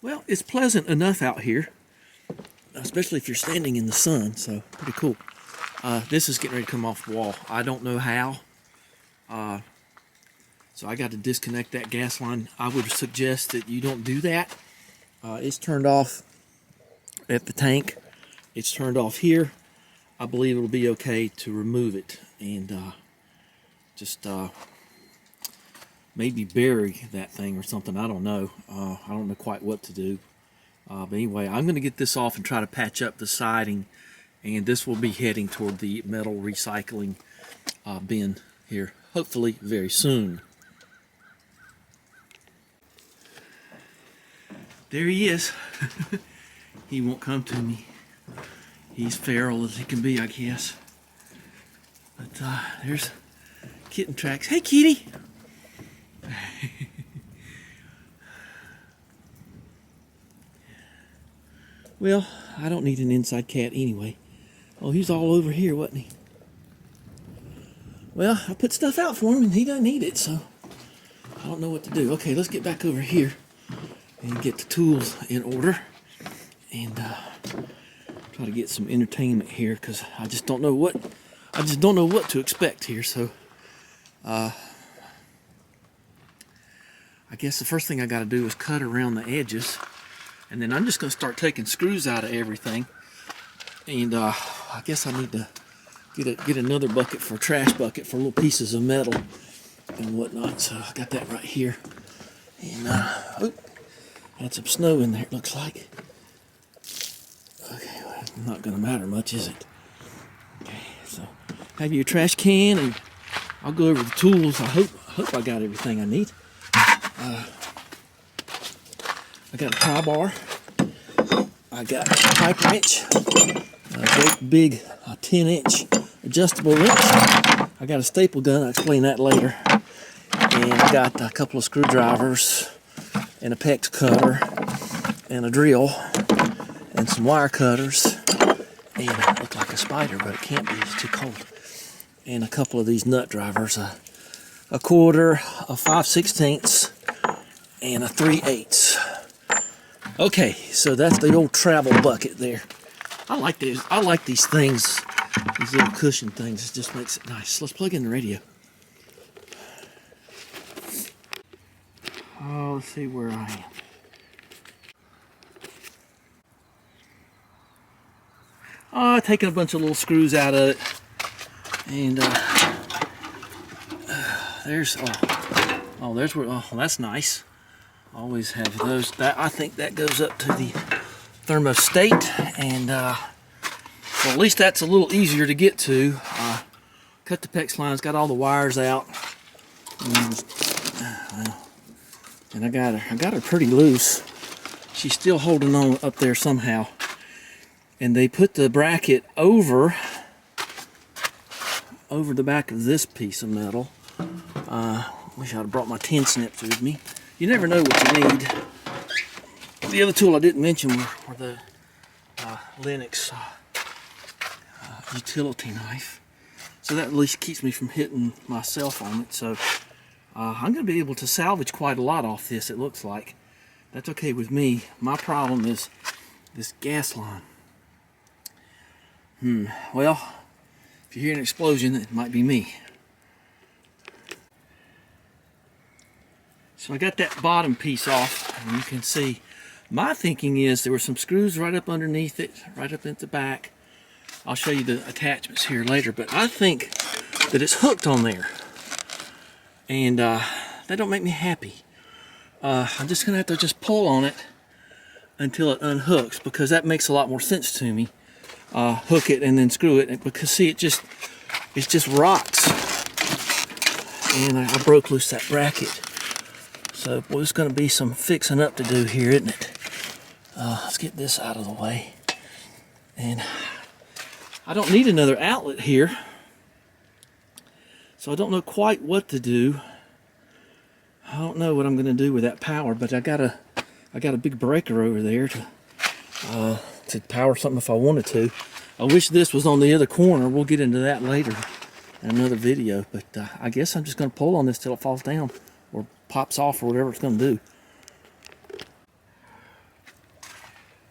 Well, it's pleasant enough out here, especially if you're standing in the sun, so pretty cool. This is getting ready to come off the wall. I don't know how, so I got to disconnect that gas line. I would suggest that you don't do that. It's turned off at the tank. It's turned off here. I believe it'll be okay to remove it and just maybe bury that thing or something. I don't know. I don't know quite what to do. But anyway, I'm going to get this off and try to patch up the siding, and this will be heading toward the metal recycling bin here, hopefully very soon. There he is. He won't come to me. He's feral as he can be, I guess. But there's kitten tracks. Hey, kitty! Well, I don't need an inside cat anyway. Oh, he's all over here, wasn't he? Well, I put stuff out for him and he doesn't need it, so I don't know what to do. Okay, let's get back over here and get the tools in order and try to get some entertainment here, because I just don't know what to expect here. So I guess the first thing I got to do is cut around the edges, and then I'm just going to start taking screws out of everything. And I guess I need to get another bucket for a trash bucket for little pieces of metal and whatnot. So I got that right here, and had some snow in there, it looks like. Okay, well, it's not going to matter much, is it? Okay, so have your trash can, and I'll go over the tools. I hope I got everything I need. I got a pry bar. I got a pipe wrench. A great big 10-inch adjustable wrench. I got a staple gun. I'll explain that later. And I got a couple of screwdrivers and a PEX cutter and a drill and some wire cutters. And it looked like a spider, but it can't be. It's too cold. And a couple of these nut drivers. A quarter, a 5/16, and a 3/8. Okay, so that's the old travel bucket there. I like these. I like these things, these little cushion things. It just makes it nice. Let's plug in the radio. Oh, let's see where I am. Oh, taking a bunch of little screws out of it, and there's there's where. Oh, that's nice. Always have those. That, I think that goes up to the thermostat, and well, at least that's a little easier to get to. Cut the PEX lines, got all the wires out, and I got her pretty loose. She's still holding on up there somehow, and they put the bracket over the back of this piece of metal. Wish I'd have brought my tin snips with me. You never know what you need. The other tool I didn't mention were the Linux utility knife. So that at least keeps me from hitting myself on it. So I'm going to be able to salvage quite a lot off this, it looks like. That's okay with me. My problem is this gas line. Well, if you hear an explosion, it might be me. So I got that bottom piece off, and you can see my thinking is there were some screws right up underneath it, right up at the back. I'll show you the attachments here later, but I think that it's hooked on there, and that don't make me happy. I'm just gonna have to just pull on it until it unhooks, because that makes a lot more sense to me. Hook it and then screw it, because see, it just rocks, and I broke loose that bracket. So there's going to be some fixing up to do here, isn't it? Let's get this out of the way. And I don't need another outlet here, so I don't know quite what to do. I don't know what I'm going to do with that power, but I got a big breaker over there to power something if I wanted to. I wish this was on the other corner. We'll get into that later in another video, but I guess I'm just going to pull on this till it falls down or pops off or whatever it's going to do.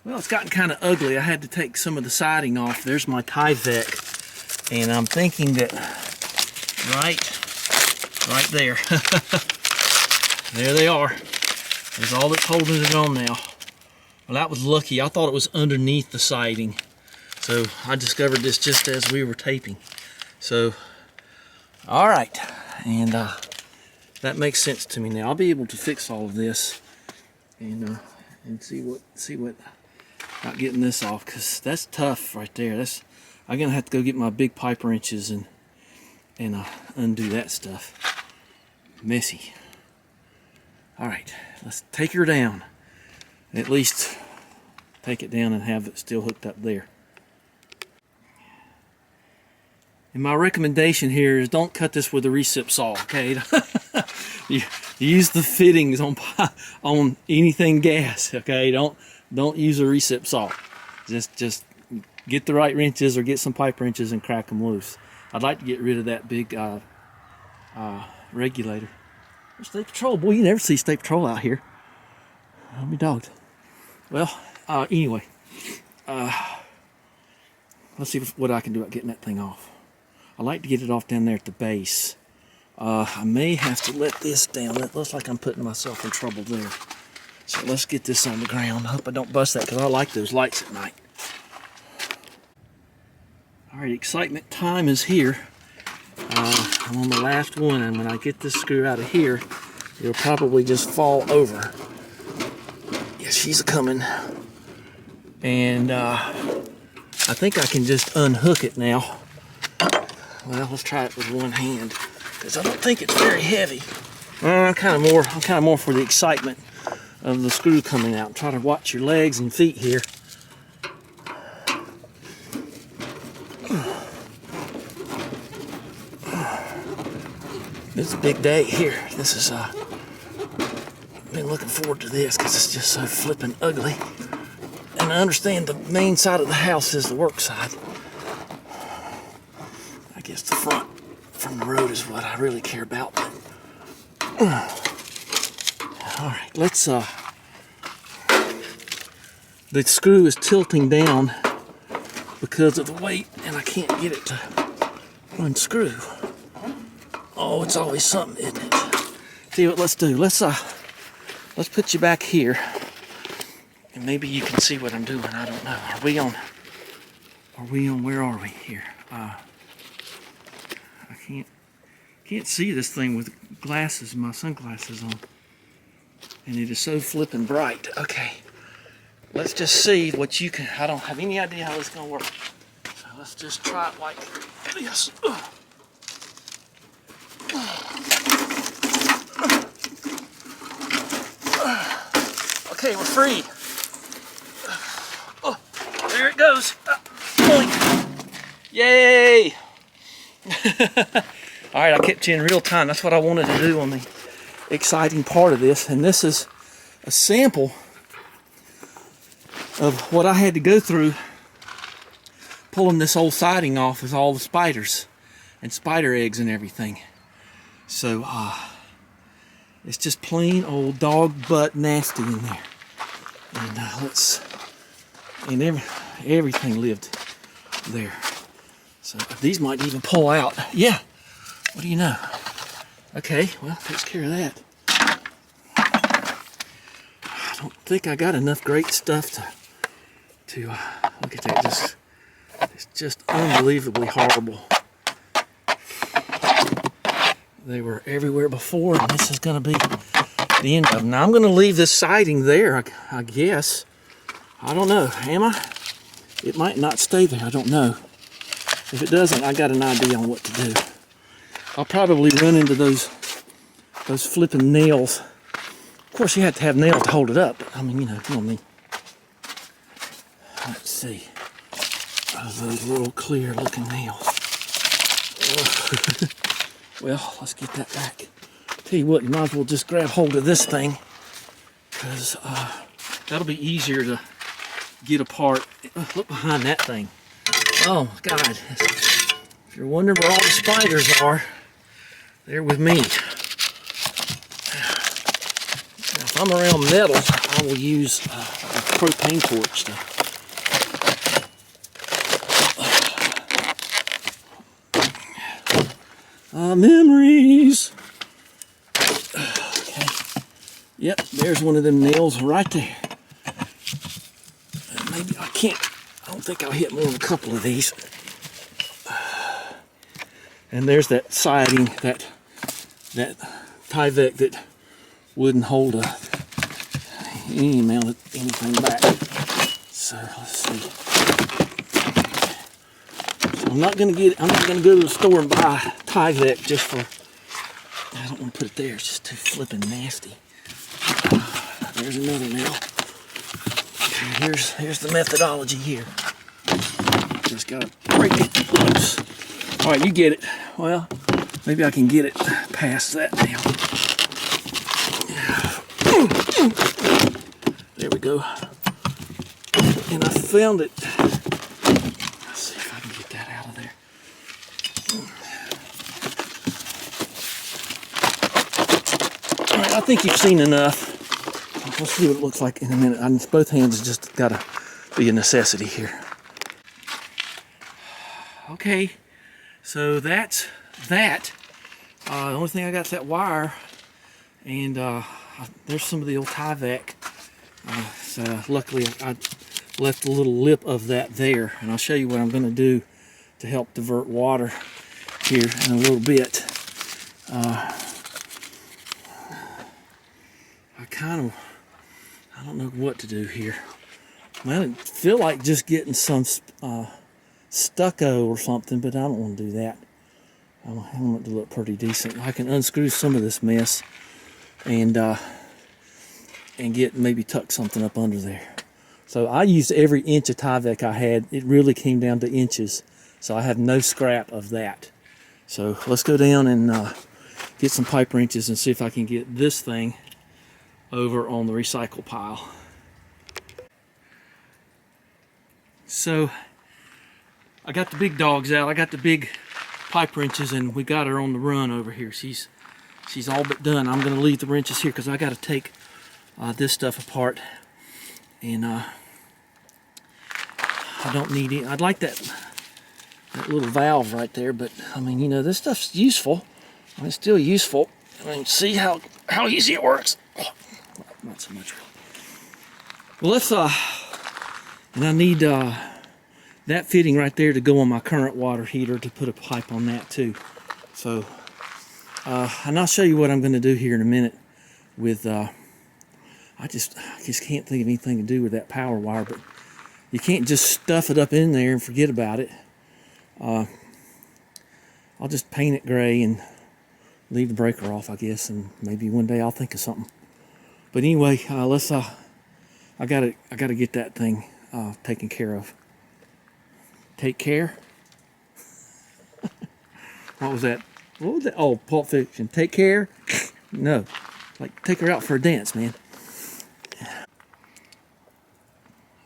Well, it's gotten kind of ugly. I had to take some of the siding off. There's my Tyvek, and I'm thinking that right there. There they are. There's all that's holding it on now. Well, that was lucky. I thought it was underneath the siding. So I discovered this just as we were taping. So, all right, and that makes sense to me now. I'll be able to fix all of this and see what not getting this off, because that's tough right there. I'm gonna have to go get my big pipe wrenches and undo that stuff. Messy. All right, let's take her down. At least take it down and have it still hooked up there. And my recommendation here is don't cut this with a recip saw, okay? you use the fittings on anything gas, okay? Don't use a recip saw. Just get the right wrenches or get some pipe wrenches and crack them loose. I'd like to get rid of that big regulator. State Patrol, boy, you never see State Patrol out here. I'll be dogged. Well, anyway, let's see what I can do about getting that thing off. I like to get it off down there at the base. I may have to let this down. It looks like I'm putting myself in trouble there. So let's get this on the ground. I hope I don't bust that, because I like those lights at night. All right, excitement time is here. I'm on the last one, and when I get this screw out of here, it'll probably just fall over. Yeah, she's coming. And I think I can just unhook it now. Well, let's try it with one hand, because I don't think it's very heavy. I'm kind of more for the excitement of the screw coming out. Try to watch your legs and feet here. It's a big day here. This is been looking forward to this, because it's just so flippin' ugly. And I understand the main side of the house is the work side. I guess the front from the road is what I really care about. But, all right, let's. The screw is tilting down because of the weight, and I can't get it to unscrew. Oh, it's always something, isn't it? See what let's do. Let's put you back here, and maybe you can see what I'm doing. I don't know. Are we on? Where are we here? I can't see this thing with glasses, my sunglasses on, and it is so flippin' bright. Okay, let's just see what you can. I don't have any idea how this is gonna work. So let's just try it like this. Okay, we're free. Oh, there it goes. Yay! All right, I kept you in real time. That's what I wanted to do on the exciting part of this. And this is a sample of what I had to go through pulling this old siding off with all the spiders and spider eggs and everything. So, it's just plain old dog butt nasty in there. And everything lived there. So these might even pull out. Yeah, what do you know? Okay, well, takes care of that. I don't think I got enough great stuff to look at that. It's just unbelievably horrible. They were everywhere before, and this is going to be the end of them. Now I'm going to leave this siding there, I guess. I don't know. Am I? It might not stay there. I don't know. If it doesn't, I got an idea on what to do. I'll probably run into those flipping nails. Of course, you have to have nails to hold it up. But, I mean, you know what I mean. Let's see. Those little clear-looking nails. Well, let's get that back. Tell you what, you might as well just grab hold of this thing, because that'll be easier to get apart. Look behind that thing. Oh, God. If you're wondering where all the spiders are, they're with me. Now, if I'm around metal, I will use a propane torch stuff. Memories. Okay. Yep, there's one of them nails right there. Maybe I can't. I don't think I'll hit more than a couple of these. And there's that siding, that Tyvek that wouldn't hold any amount of anything back. So let's see. So I'm not gonna go to the store and buy Tyvek just for. I don't want to put it there. It's just too flippin' nasty. There's another nail. Okay, here's the methodology here. Just gotta break it loose. All right, you get it. Well, maybe I can get it past that nail. There we go. And I found it. Let's see if I can get that out of there. All right, I think you've seen enough. We'll see what it looks like in a minute. Both hands just gotta be a necessity here. Okay, so that's that. The only thing I got is that wire, and there's some of the old Tyvek. So luckily I left a little lip of that there, and I'll show you what I'm going to do to help divert water here in a little bit. I don't know what to do here. I didn't feel like just getting some stucco or something, but I don't want to do that. I want it to look pretty decent. I can unscrew some of this mess and get maybe tuck something up under there. So I used every inch of Tyvek I had. It really came down to inches, so I have no scrap of that. So let's go down and get some pipe wrenches and see if I can get this thing over on the recycle pile. So I got the big dogs out. I got the big pipe wrenches, and we got her on the run over here. She's all but done. I'm gonna leave the wrenches here because I got to take this stuff apart, and I don't need it. I'd like that little valve right there, but I mean, you know, this stuff's useful. I mean, it's still useful. I mean, see how easy it works. Oh, not so much. Well, let's and I need that fitting right there to go on my current water heater, to put a pipe on that too. So, and I'll show you what I'm going to do here in a minute with. I just can't think of anything to do with that power wire, but you can't just stuff it up in there and forget about it. I'll just paint it gray and leave the breaker off, I guess, and maybe one day I'll think of something. But anyway, let's. I gotta get that thing taken care of. Take care. What was that? What was that? Oh, Pulp Fiction. Take care. No, like take her out for a dance, man.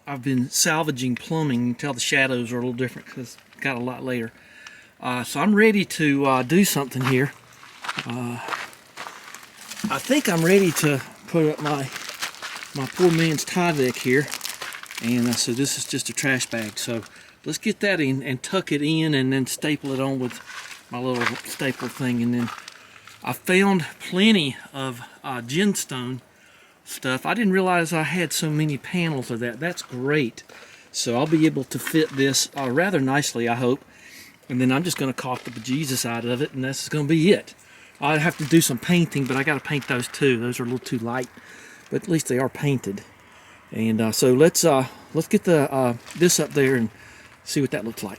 I've been salvaging plumbing. You can tell the shadows are a little different because it got a lot later. So I'm ready to do something here. I think I'm ready to put up my poor man's Tyvek here. And so this is just a trash bag. So let's get that in and tuck it in and then staple it on with my little staple thing. And then I found plenty of Genstone stuff. I didn't realize I had so many panels of that. That's great. So I'll be able to fit this rather nicely, I hope. And then I'm just going to caulk the bejesus out of it, and that's going to be it. I have to do some painting, but I got to paint those too. Those are a little too light, but at least they are painted. And so let's get the this up there and see what that looks like.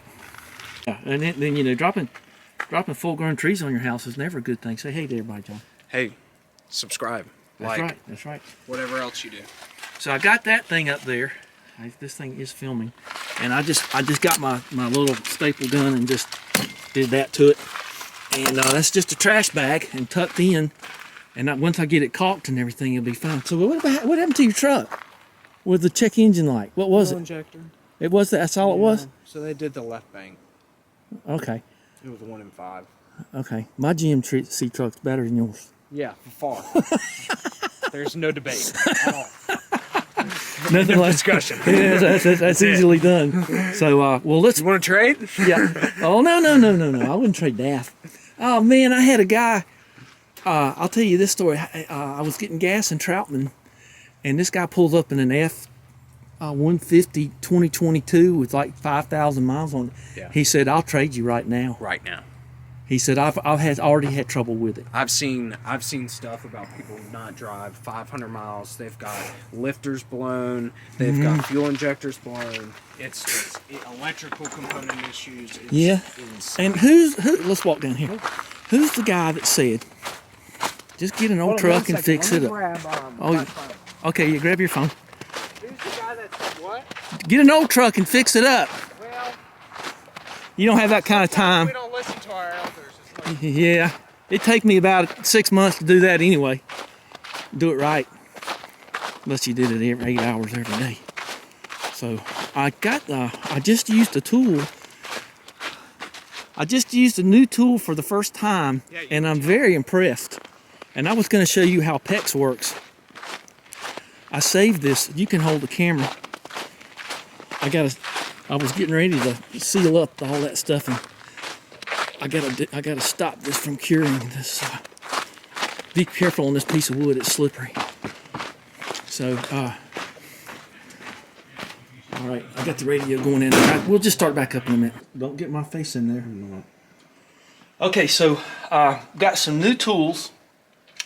Yeah, and then you know, dropping full-grown trees on your house is never a good thing. Say hey to everybody, John. Hey, subscribe. That's right. That's right. Whatever else you do. So I got that thing up there. This thing is filming, and I just got my little staple gun and just did that to it. And that's just a trash bag and tucked in. And once I get it caulked and everything, it'll be fine. So what happened to your truck with the check engine light? What was it? Injector. It was that. That's all it was. So they did the left bank. Okay. It was 1 in 5. Okay. My GMC truck's better than yours. Yeah, far. There's no debate at all. Nothing like discussion. Yeah, that's easily done. So, well, let's. You want to trade? Yeah. Oh no. I wouldn't trade that. Oh man, I had a guy. I'll tell you this story. I was getting gas in Troutman, and this guy pulls up in an F 150 2022 with like 5,000 miles on it. Yeah. He said, "I'll trade you right now." Right now. He said, "I've already had trouble with it." I've seen stuff about people not drive 500 miles. They've got lifters blown. They've got fuel injectors blown. It's electrical component issues. It's Yeah. insane. And who? Let's walk down here. Who's the guy that said, "Just get an old truck and fix it up"? Oh, okay. You grab your phone. Who's the guy that said what? Get an old truck and fix it up. Well, You don't have that kind of time. we don't listen to our elders. It's like, Yeah, it'd take me about 6 months to do that anyway. Do it right. Unless you did it every 8 hours every day. So I just used a tool. I just used a new tool for the first time, and I'm very impressed. And I was going to show you how PEX works. I saved this. You can hold the camera. I was getting ready to seal up all that stuff, and I gotta stop this from curing this. Be careful on this piece of wood; it's slippery. So, all right, I got the radio going in. We'll just start back up in a minute. Don't get my face in there. Okay, so got some new tools.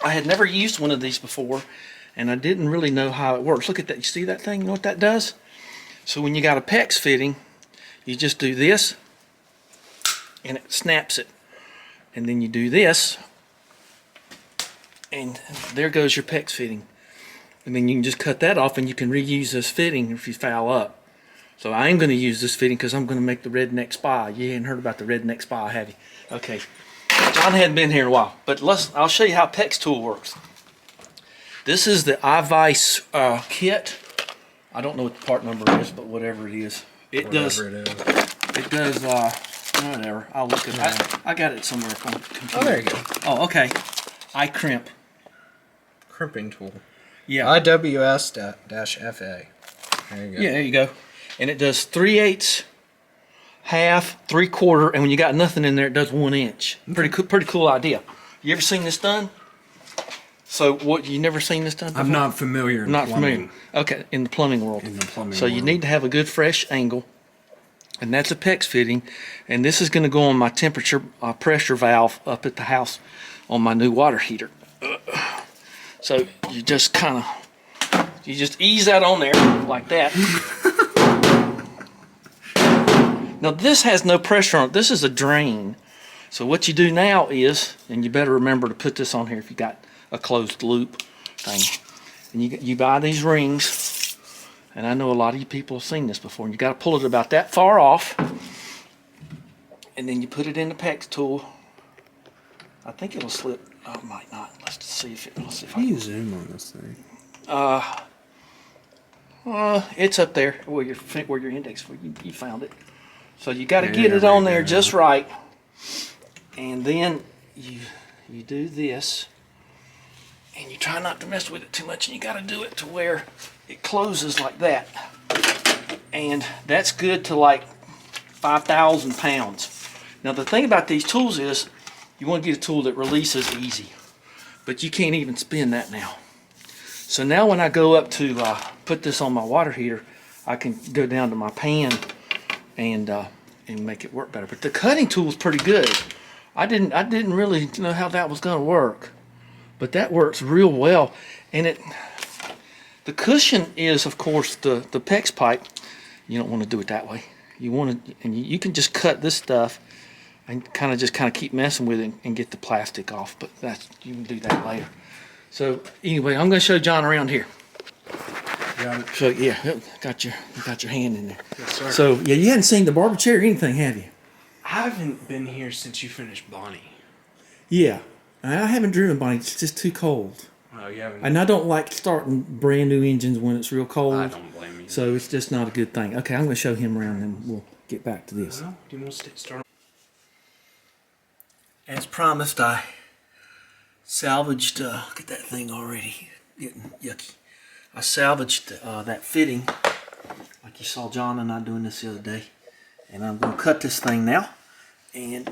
I had never used one of these before, and I didn't really know how it works. Look at that. You see that thing? You know what that does? So when you got a PEX fitting, you just do this, and it snaps it. And then you do this, and there goes your PEX fitting. And then you can just cut that off, and you can reuse this fitting if you foul up. So I am going to use this fitting because I'm going to make the redneck spa. You hadn't heard about the redneck spa, have you? Okay. John hadn't been here in a while, but I'll show you how PEX tool works. This is the iwiss kit. I don't know what the part number is, but whatever it is, it does. Whatever. I'll look at it. I got it somewhere on the computer. oh, there you go. Oh, okay. I crimp. Crimping tool. Yeah. IWS-FA. There you go. Yeah, there you go. And it does 3/8, half, 3/4, and when you got nothing in there, it does 1 inch. Pretty cool idea. You ever seen this done? So what? You never seen this done before? I'm not familiar. Not familiar. Okay, in the plumbing world. In the plumbing So you world. need to have a good fresh angle, and that's a PEX fitting. And this is going to go on my temperature pressure valve up at the house on my new water heater. So you just just ease that on there like that. Now this has no pressure on it. This is a drain. So what you do now is, and you better remember to put this on here if you got a closed loop thing. And you buy these rings, and I know a lot of you people have seen this before, and you got to pull it about that far off, and then you put it in the PEX tool. I think it'll slip. Oh, it might not. Let's see if it. Let's see if How do you zoom on this thing? It's up there where your index. You found it. So you got to get it on there just right, and then you do this. And you try not to mess with it too much, and you got to do it to where it closes like that. And that's good to like 5,000 pounds. Now the thing about these tools is, you want to get a tool that releases easy. But you can't even spin that now. So now when I go up to put this on my water heater, I can go down to my pan and make it work better. But the cutting tool is pretty good. I didn't really know how that was going to work. But that works real well, and the cushion is, of course, the PEX pipe. You don't want to do it that way. You want to, and you can just cut this stuff, and kind of keep messing with it and get the plastic off. But you can do that later. So anyway, I'm going to show John around here. Got it. So yeah, got your hand in there. Yes, sir. So yeah, you hadn't seen the barber chair or anything, have you? I haven't been here since you finished Bonnie. Yeah. I haven't driven Bonnie. It's just too cold. Oh, you haven't. And I don't like starting brand new engines when it's real cold. I don't blame you. So it's just not a good thing. Okay, I'm going to show him around and we'll get back to this. Well, do you want to start? As promised, I salvaged, look at that thing already getting yucky. I salvaged that fitting, like you saw John and I doing this the other day. And I'm going to cut this thing now and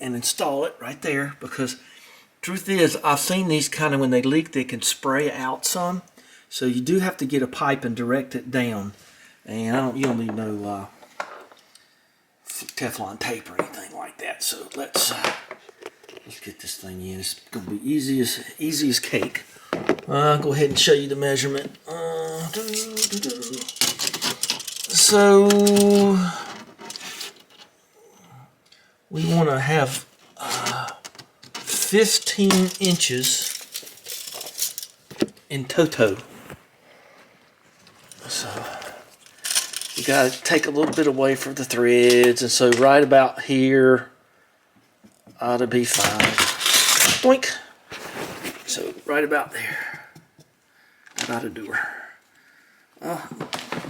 install it right there, because truth is, I've seen these kind of, when they leak, they can spray out some. So you do have to get a pipe and direct it down. And you don't need no Teflon tape or anything like that. So let's get this thing in. It's going to be easy as cake. I'll go ahead and show you the measurement. So we want to have 15 inches in toto. So you got to take a little bit away from the threads, and so right about here ought to be fine. Doink. So right about there, that ought to do her.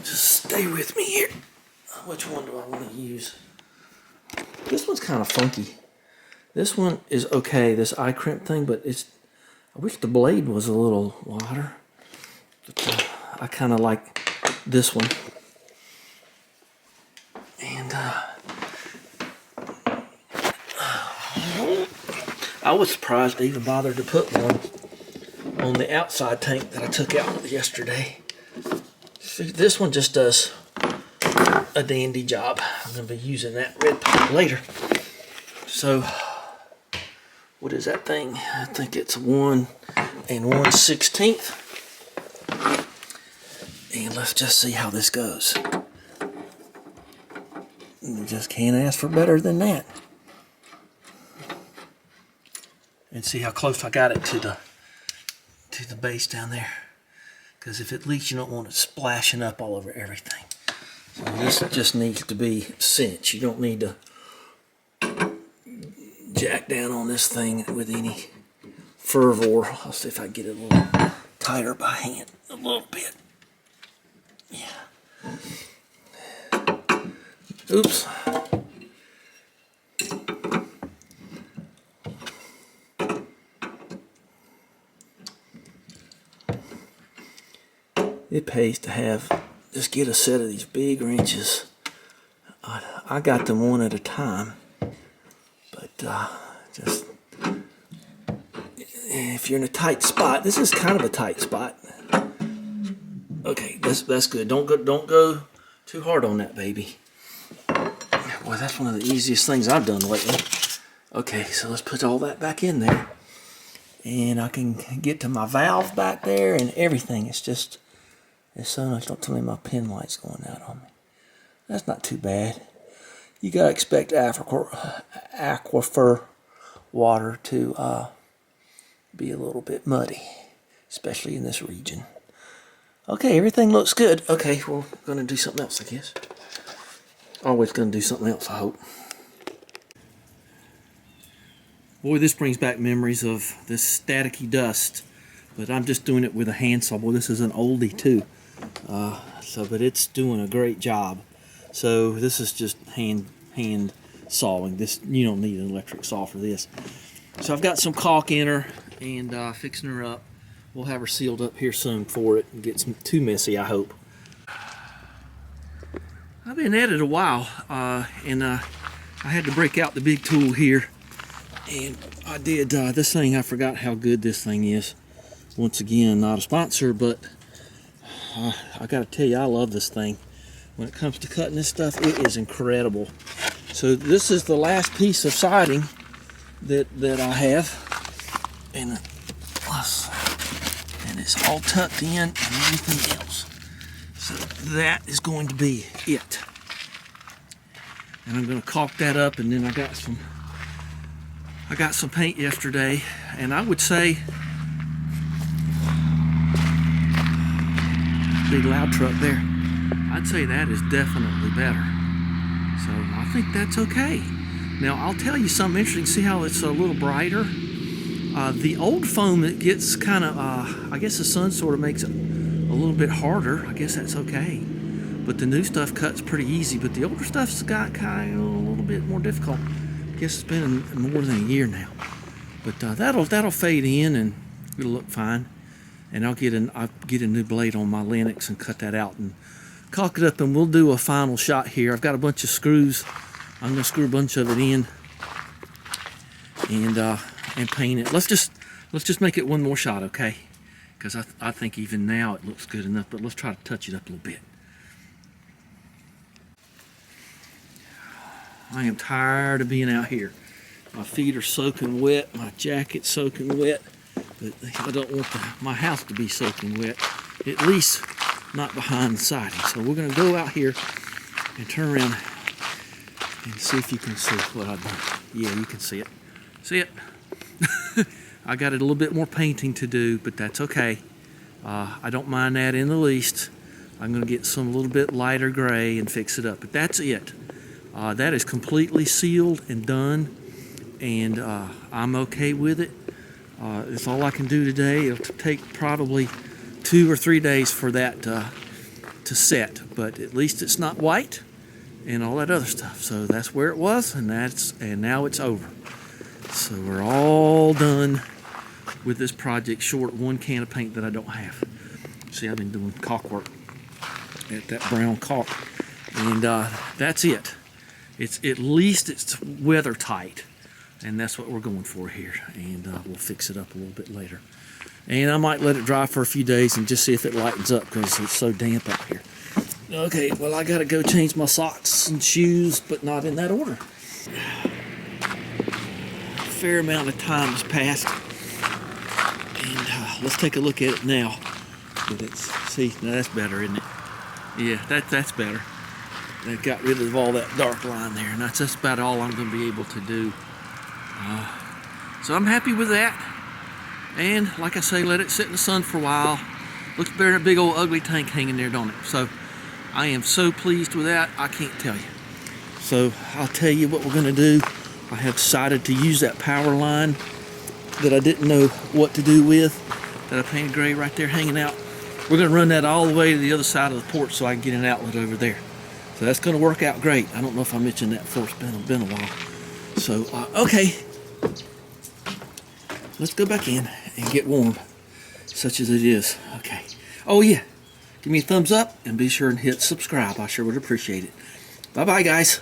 Just stay with me here. Which one do I want to use? This one's kind of funky. This one is okay, this eye crimp thing, but I wish the blade was a little wider. But, I kind of like this one. And I was surprised they even bothered to put one on the outside tank that I took out yesterday. See, this one just does a dandy job. I'm going to be using that red pipe later. So, what is that thing? I think it's 1 1/16. And let's just see how this goes. You just can't ask for better than that. And see how close I got it to the base down there. Because if it leaks, you don't want it splashing up all over everything. So this just needs to be cinched. You don't need to jack down on this thing with any fervor. I'll see if I can get it a little tighter by hand. A little bit. Yeah. Oops. It pays to just get a set of these big wrenches. I got them one at a time, but just if you're in a tight spot, this is kind of a tight spot. Okay, that's good. Don't go too hard on that baby. Boy, that's one of the easiest things I've done lately. Okay, so let's put all that back in there, and I can get to my valve back there and everything. It's so nice. Don't tell me my pin light's going out on me. That's not too bad. You gotta expect aquifer water to be a little bit muddy, especially in this region. Okay, everything looks good. Okay, we're gonna do something else, I guess. Always gonna do something else, I hope. Boy, this brings back memories of this staticky dust, but I'm just doing it with a handsaw. Boy, this is an oldie too. But it's doing a great job. So this is just hand sawing. This, you don't need an electric saw for this. So I've got some caulk in her and fixing her up. We'll have her sealed up here soon for it and get too messy, I hope. I've been at it a while, and I had to break out the big tool here, and I did this thing. I forgot how good this thing is. Once again, not a sponsor, but I gotta tell you, I love this thing. When it comes to cutting this stuff, it is incredible. So this is the last piece of siding that I have, and it's all tucked in and everything else. So that is going to be it. And I'm going to caulk that up, and then I got some paint yesterday, and I would say big loud truck there. I'd say that is definitely better. So I think that's okay. Now I'll tell you something interesting. See how it's a little brighter? The old foam, it gets kind of, I guess the sun sort of makes it a little bit harder. I guess that's okay. But the new stuff cuts pretty easy, but the older stuff's got kind of a little bit more difficult. I guess it's been more than a year now. But that'll fade in and it'll look fine. and I'll get a new blade on my Linux and cut that out and caulk it up, and we'll do a final shot here. I've got a bunch of screws. I'm gonna screw a bunch of it in and paint it. Let's just make it one more shot, okay? Because I think even now it looks good enough, but let's try to touch it up a little bit. I am tired of being out here. My feet are soaking wet, my jacket's soaking wet, but I don't want my house to be soaking wet, at least not behind the siding. So we're gonna go out here and turn around and see if you can see what I've done. Yeah, you can see it. See it? I got a little bit more painting to do, but that's okay. I don't mind that in the least. I'm gonna get some little bit lighter gray and fix it up, but that's it. That is completely sealed and done, and I'm okay with it. It's all I can do today. It'll take probably 2 or 3 days for that to set, but at least it's not white and all that other stuff. So that's where it was, and now it's over. So we're all done with this project, short of one can of paint that I don't have. See, I've been doing caulk work at that brown caulk, and that's it. At least it's weather tight, and that's what we're going for here. And we'll fix it up a little bit later. And I might let it dry for a few days and just see if it lightens up, because it's so damp out here. Okay, well, I gotta go change my socks and shoes, but not in that order. A fair amount of time has passed, and let's take a look at it now. See, now that's better, isn't it? Yeah, that's better. That got rid of all that dark line there, and that's just about all I'm going to be able to do. So I'm happy with that. And like I say, let it sit in the sun for a while. Looks better than a big old ugly tank hanging there, don't it? So I am so pleased with that, I can't tell you. So I'll tell you what we're going to do. I have decided to use that power line that I didn't know what to do with, that I painted gray right there hanging out. We're going to run that all the way to the other side of the porch so I can get an outlet over there. So that's going to work out great. I don't know if I mentioned that before. It's been a while. So, okay. Let's go back in and get warm, such as it is. Okay. Oh, yeah. Give me a thumbs up and be sure and hit subscribe. I sure would appreciate it. Bye-bye, guys.